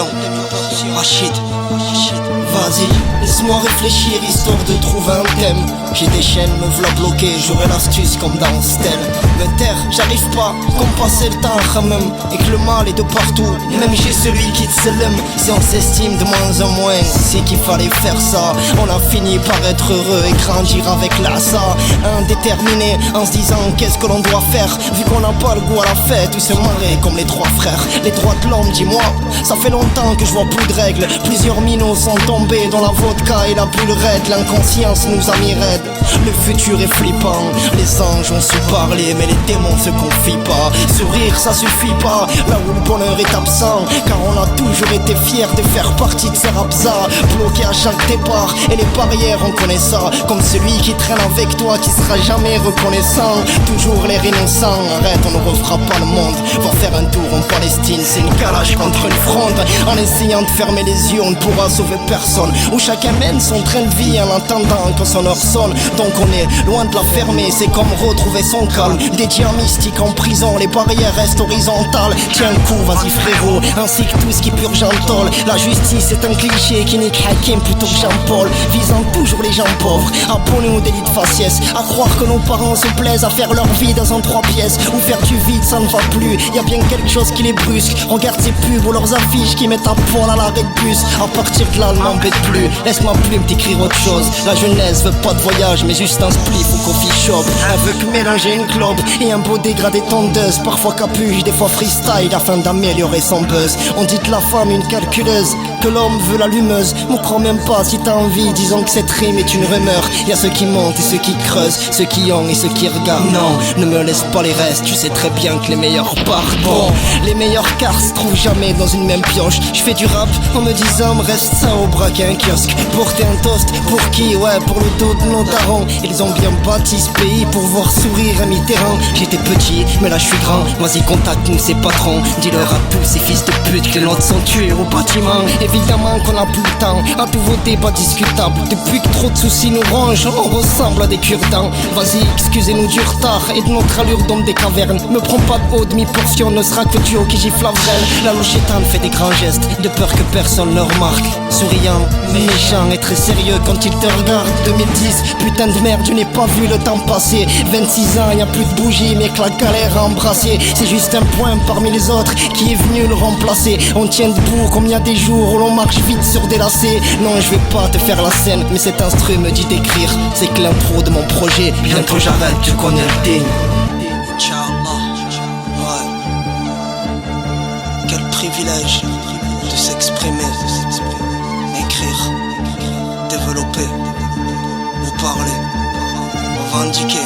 portion. Rachid, vas-y, laisse-moi réfléchir histoire de trouver un thème. J'ai des chaînes, me v'là bloqué, j'aurai l'astuce comme dans Stell. Me taire, j'arrive pas, comme passer le temps à même. Et que le mal est de partout, même j'ai celui qui te s'aime. Si on s'estime de moins en moins, c'est qu'il fallait faire ça. On a fini par être heureux et grandir avec l'assa. Indéterminé, en se disant qu'est-ce que l'on doit faire. Vu qu'on n'a pas le goût à la fête, ou se marrer comme les trois frères. Les droits de l'homme, dis-moi, ça fait longtemps que je vois plus de règles. Plusieurs minots sont tombés dans la vodka et la bulle raide. L'inconscience nous a mis raide. Le futur est flippant, les anges ont su parler, mais les démons se confient pas. Sourire ça suffit pas, là où le bonheur est absent. Car on a toujours été fiers de faire partie de ces rapsas. Bloqués à chaque départ, et les barrières on connaît ça. Comme celui qui traîne avec toi, qui sera jamais reconnaissant. Toujours les innocents, arrête on ne refera pas le monde. Va faire un tour en Palestine, c'est une calage contre une fronde. En essayant de fermer les yeux, on ne pourra sauver personne. Où chacun mène son train de vie en attendant que son heure sonne. Donc on est loin de la fermer, c'est comme retrouver son calme. Des diams mystiques en prison, les barrières restent horizontales. Tiens le coup, vas-y frérot, ainsi que tout ce qui purge en tôle. La justice est un cliché qui nique Hakim plutôt que Jean-Paul. Visant toujours les gens pauvres, abonnés au délit de faciès. À croire que nos parents se plaisent à faire leur vie dans un 3 pièces. Ou faire du vide, ça ne va plus, y a bien quelque chose qui les brusque. Regarde ces pubs ou leurs affiches qui mettent à poil à l'arrêt de bus. À partir de là, ne m'embête plus, laisse ma plume t'écrire autre chose. La jeunesse veut pas de voyage, mais juste un spliff ou coffee shop. Elle veut que mélanger une clope et un beau dégradé tondeuse. Parfois capuche, des fois freestyle afin d'améliorer son buzz. On dit de la femme une calculeuse, que l'homme veut l'allumeuse. M'en crois même pas si t'as envie, disons que cette rime est une rumeur. Y'a ceux qui montent et ceux qui creusent, ceux qui ont et ceux qui regardent. Non, ne me laisse pas les restes, tu sais très bien que les meilleurs partent. Bon, les meilleurs cars se trouvent jamais dans une même pioche. Je fais du rap en me disant, me reste ça au bras qu'un kiosque. Porter un toast, pour qui? Ouais, pour le dos de nos darons. Ils ont bien bâti ce pays pour voir sourire à Mitterrand. J'étais petit, mais là je suis grand. Vas-y contacte-nous ces patrons. Dis-leur à tous ces fils de pute que les nôtres sont tués au bâtiment. Évidemment qu'on a plus le temps, un nouveau débat discutable. Depuis que trop de soucis nous rongent, on ressemble à des cure-dents. Vas-y, excusez-nous du retard et de notre allure d'homme des cavernes. Me prends pas de haut, demi-portion ne sera que duo qui gifle la vrelle. La Lochétane fait des grands gestes, de peur que personne ne remarque. Souriant, méchant et très sérieux quand il te regarde. 2010, putain de merde, je n'ai pas vu le temps passer. 26 ans, y a plus de bougies, mais que la galère à embrasser. C'est juste un point parmi les autres qui est venu le remplacer. On tient debout comme y a des jours où l'on marche vite sur des lacets. Non, je vais pas te faire la scène, mais cet instru me dit d'écrire. C'est que l'intro de mon projet, bientôt j'arrête, tu connais le thème. Inch'Allah, ouais. Quel privilège de s'exprimer, écrire, développer, nous parler, revendiquer.